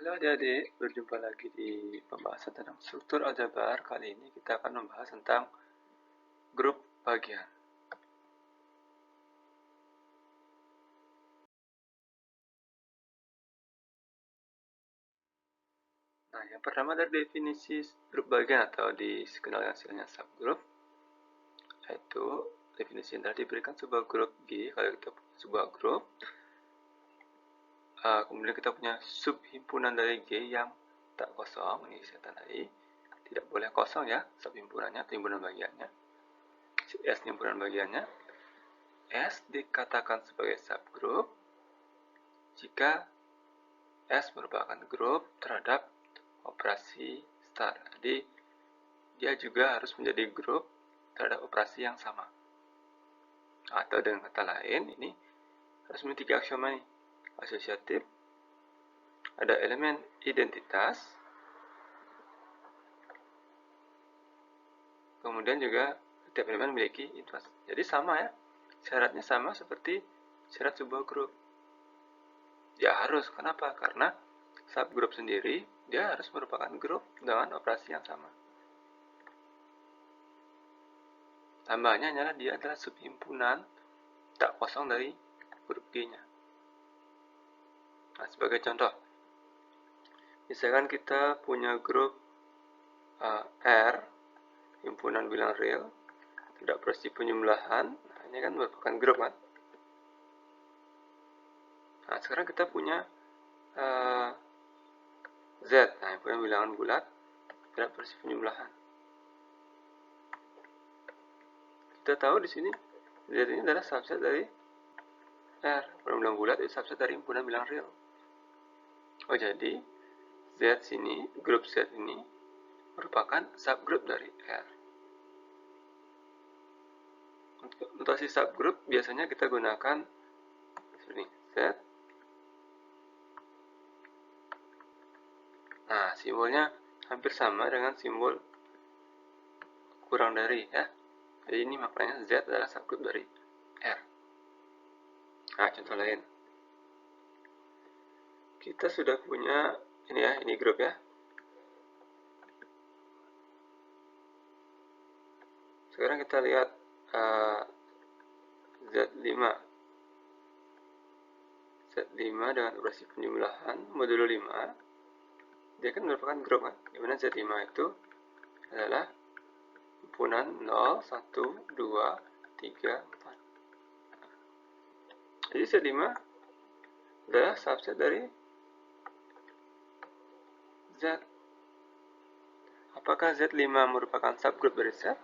Halo adik-adik, berjumpa lagi di pembahasan tentang struktur aljabar. Kali ini kita akan membahas tentang grup bagian. Nah, yang pertama dari definisi grup bagian atau dikenal dengan istilahnya subgroup, yaitu definisi yang tadi diberikan sebuah grup G. Kalau kita punya sebuah grup, kemudian kita punya subhimpunan dari G yang tak kosong, ini saya tandai, tidak boleh kosong ya subhimpunannya, himpunan bagiannya. S himpunan bagiannya, S dikatakan sebagai subgroup jika S merupakan grup terhadap operasi star. Jadi, dia juga harus menjadi grup terhadap operasi yang sama. Atau dengan kata lain, ini harus memiliki 3 aksioma nih. Asosiatif, ada elemen identitas, kemudian juga setiap elemen memiliki inverse. Jadi sama ya, syaratnya sama seperti syarat sebuah grup. Ya harus, kenapa? Karena subgroup sendiri, dia harus merupakan grup dengan operasi yang sama. Tambahannya adalah dia adalah subhimpunan tak kosong dari grup G-nya. Nah, sebagai contoh, misalkan kita punya grup R, himpunan bilang real, tidak operasi penjumlahan, nah, ini kan merupakan grup kan. Nah, sekarang kita punya Z, nah himpunan bilangan bulat, tidak operasi penjumlahan. Kita tahu di sini Z ini adalah subset dari R, himpunan bilangan bulat itu subset dari himpunan bilangan real. Oh, jadi Z sini, grup Z ini merupakan subgroup dari R. Untuk notasi subgroup biasanya kita gunakan sini Z. Nah, simbolnya hampir sama dengan simbol kurang dari ya. Jadi ini maknanya Z adalah subgroup dari R. Nah, contoh lain. Kita sudah punya ini ya, ini grup ya. Sekarang kita lihat Z5. Z5 dengan operasi penjumlahan modulo 5. Dia kan merupakan grup kan. Dimana Z5 itu adalah himpunan 0, 1, 2, 3, 4. Jadi Z5 adalah subset dari Z. Apakah Z5 merupakan subgroup dari Z?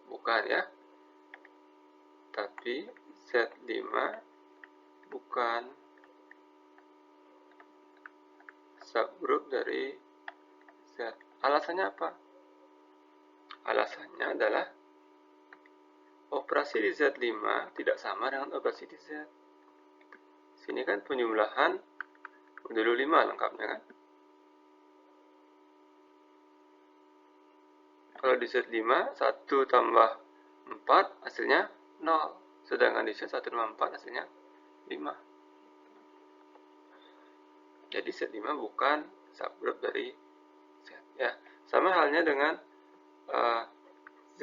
Bukan ya. Tapi Z5 bukan subgroup dari Z. Alasannya apa? Alasannya adalah operasi di Z5 tidak sama dengan operasi di Z. Sini kan penjumlahan modulo 5 lengkapnya kan. Kalau di Z5 1 tambah 4 hasilnya 0. Sedangkan di Z 1 tambah 4 hasilnya 5. Jadi Z5 bukan subgroup dari Z ya. Sama halnya dengan Z,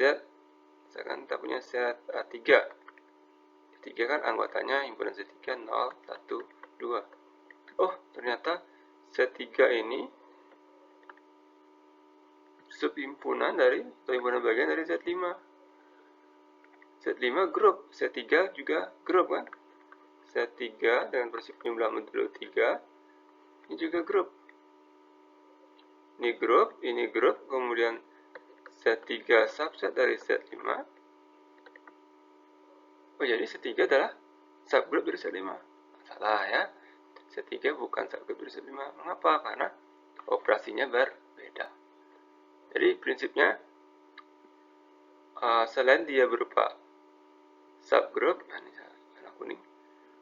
misalkan kita punya Z3. Z3 kan anggotanya himpunan Z3 0, 1, 2. Oh, ternyata Z3 ini subhimpunan dari atau himpunan bagian dari Z5. Z5 grup, Z3 juga grup kan. Z3 dengan prinsip penjumlahan modulo 3 ini juga grup. Ini grup, kemudian Z3 subset dari Z5. Oh, jadi Z3 adalah subgroup dari Z5. Salah ya. Z3 bukan subgroup dari Z5. Mengapa? Karena operasinya berbeda. Jadi prinsipnya selain dia berupa subgroup, nah ini warna kuning.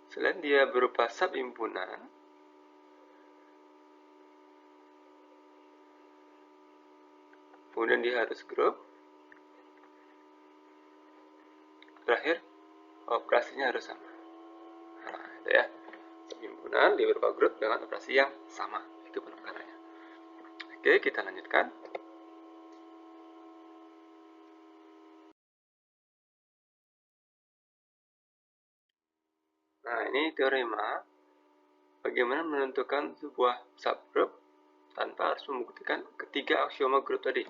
Selain dia berupa subhimpunan, kemudian dia harus grup. Terakhir, operasinya harus sama. Nah, itu ya. subhimpunan di beberapa grup dengan operasi yang sama. Itu penekanannya. Oke, kita lanjutkan. Nah, ini teorema bagaimana menentukan sebuah subgroup tanpa harus membuktikan ketiga aksioma grup tadi.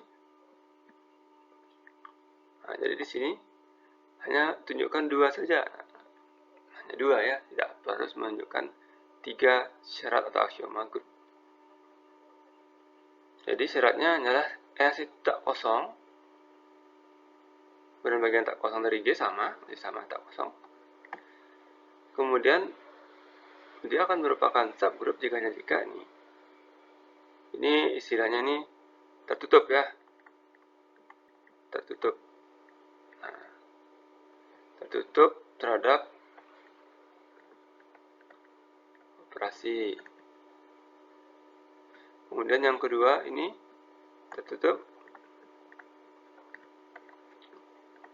Nah, jadi di sini hanya tunjukkan dua saja. Hanya dua ya, tidak harus menunjukkan tiga syarat atau aksioma grup. Jadi syaratnya adalah S itu tak kosong, kemudian bagian tak kosong dari G sama, jadi sama tak kosong. Kemudian dia akan merupakan subgroup jika ini istilahnya ini tertutup ya, tertutup. Nah, tertutup terhadap operasi. Kemudian yang kedua ini tertutup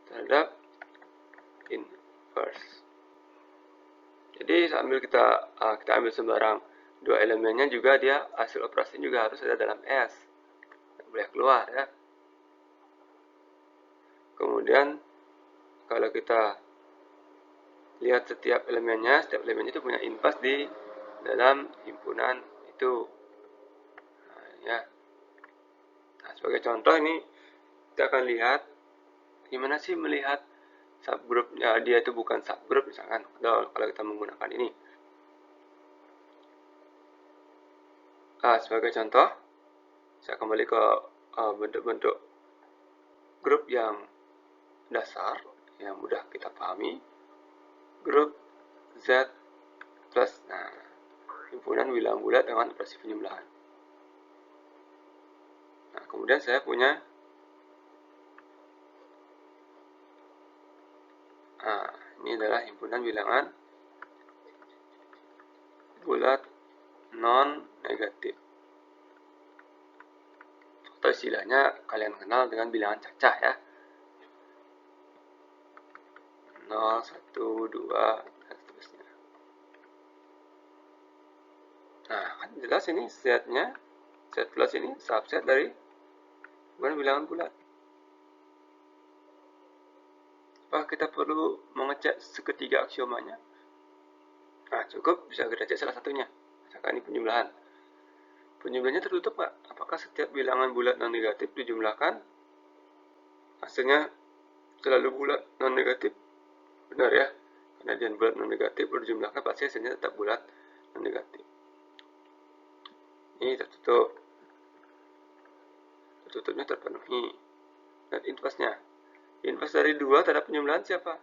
terhadap inverse. Jadi sambil kita ambil sembarang dua elemennya juga dia hasil operasi juga harus ada dalam S. Tidak boleh keluar ya. Kemudian kalau kita lihat setiap elemennya itu punya inverse di dalam himpunan itu. Nah, ya. Nah, sebagai contoh ini kita akan lihat gimana sih melihat subgroupnya dia itu bukan subgroup misalkan kalau kita menggunakan ini. Sebagai contoh, saya kembali ke bentuk-bentuk grup yang dasar yang mudah kita pahami. Grup Z plus, nah, himpunan bilang bulat dengan operasi penjumlahan. Nah, kemudian saya punya ini adalah himpunan bilangan bulat non-negatif. Atau istilahnya kalian kenal dengan bilangan cacah ya. 0, 1, 2, dan seterusnya. Nah, kan jelas ini setnya, set plus ini subset dari bilangan bulat. Apakah kita perlu mengecek seketiga aksiomanya? Nah, cukup bisa kita cek salah satunya. Misalkan ini penjumlahan. Penjumlahannya tertutup nggak? Apakah setiap bilangan bulat non-negatif dijumlahkan hasilnya selalu bulat non-negatif? Benar ya? Karena dia bulat non-negatif berjumlahkan pasti hasilnya tetap bulat non-negatif. Ini tertutup. Tertutupnya terpenuhi. Dan inverse-nya. Inverse dari 2 terhadap penjumlahan siapa?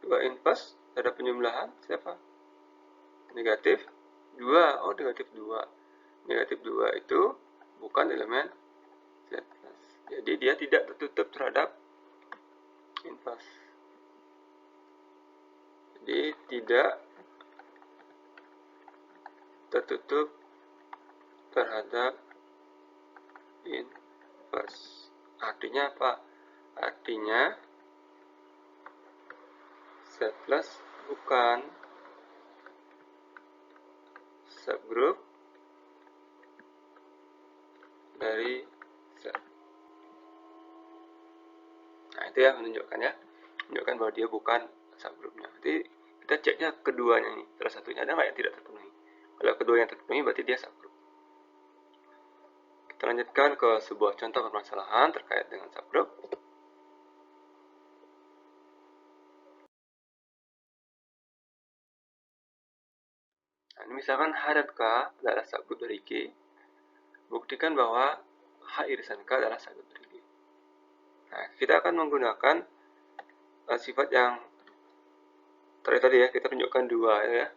2 inverse terhadap penjumlahan siapa? Negatif 2. Oh, negatif 2. Negatif 2 itu bukan elemen Z+. Jadi dia tidak tertutup terhadap inverse. Jadi tidak tertutup terhadap inverse. Artinya apa? Artinya Z+ bukan subgroup dari Z. Nah, itu ya menunjukkan bahwa dia bukan subgroupnya. Nanti kita ceknya keduanya ini, salah satunya ada nggak yang tidak terpenuhi. Kalau kedua yang terpenuhi berarti dia subgroup. Kita lanjutkan ke sebuah contoh permasalahan terkait dengan subgroup. Nah, ini misalkan H dan K adalah subgroup dari G. Buktikan bahwa H irisan K adalah subgroup dari G. Nah, kita akan menggunakan sifat yang tadi ya, kita tunjukkan dua ya.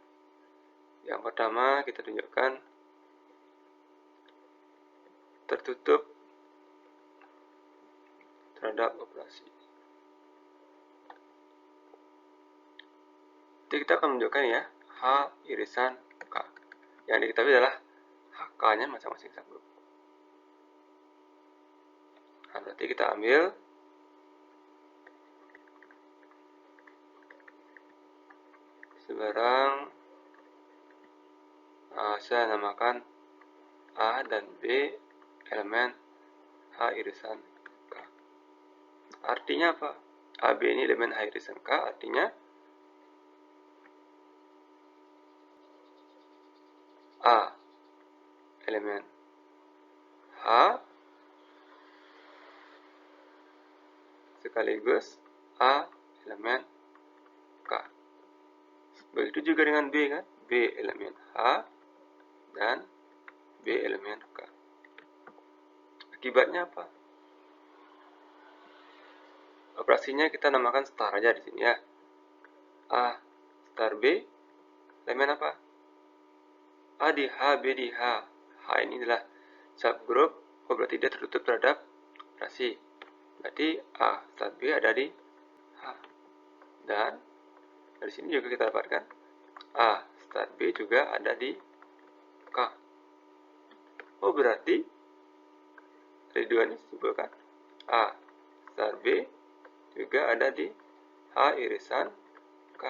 Yang pertama kita tunjukkan tertutup terhadap operasi. Jadi kita akan menunjukkan ya H irisan K. Yang diketahui adalah HK-nya masing-masing subgroup. Nah, berarti kita ambil sebarang saya namakan A dan B elemen H irisan K. Artinya apa? AB ini elemen H irisan K, artinya A elemen H sekaligus A elemen K. Begitu juga dengan B kan? B elemen H dan B elemen K. Akibatnya apa? Operasinya kita namakan star aja di sini ya. A star B elemen apa? A di H, B di H. H ini adalah subgroup, berarti dia tertutup terhadap operasi. Berarti A star B ada di H. Dan dari sini juga kita dapatkan A star B juga ada di K. Oh, berarti dari dua ini simpulkan A star B juga ada di H irisan K.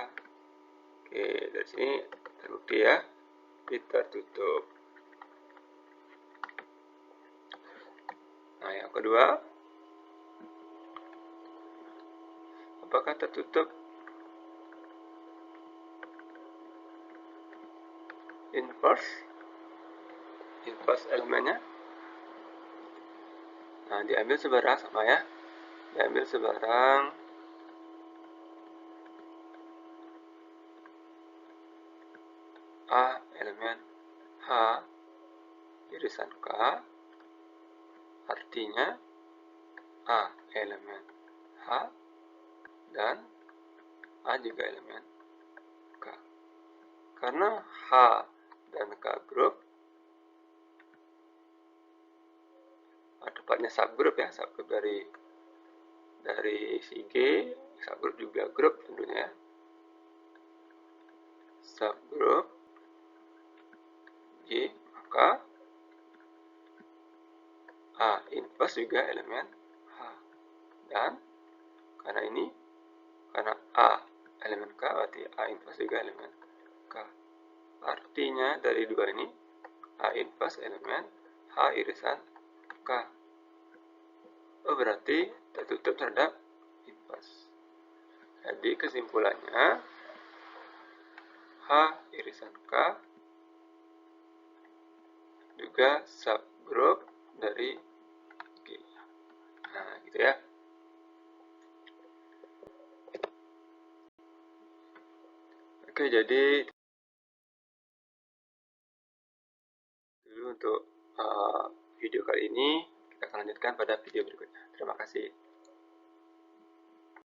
Oke, dari sini terbukti ya, tertutup. Nah, yang kedua, apakah tertutup inverse elemennya? Nah, diambil sebarang sama ya, diambil sebarang A elemen H irisan K, artinya A elemen H dan A juga elemen K. Karena H dan K grup, tepatnya subgroup ya, subgroup dari si G, subgroup juga grup tentunya, subgroup G, maka A inverse juga elemen H. Dan karena A elemen K, berarti A inverse juga elemen K. Artinya dari dua ini A inverse elemen H irisan K. Oh, berarti tertutup terhadap inverse. Jadi kesimpulannya H irisan K juga subgroup dari G. Nah, gitu ya. Oke, jadi dulu untuk video kali ini. Kita akan lanjutkan pada video berikutnya. Terima kasih.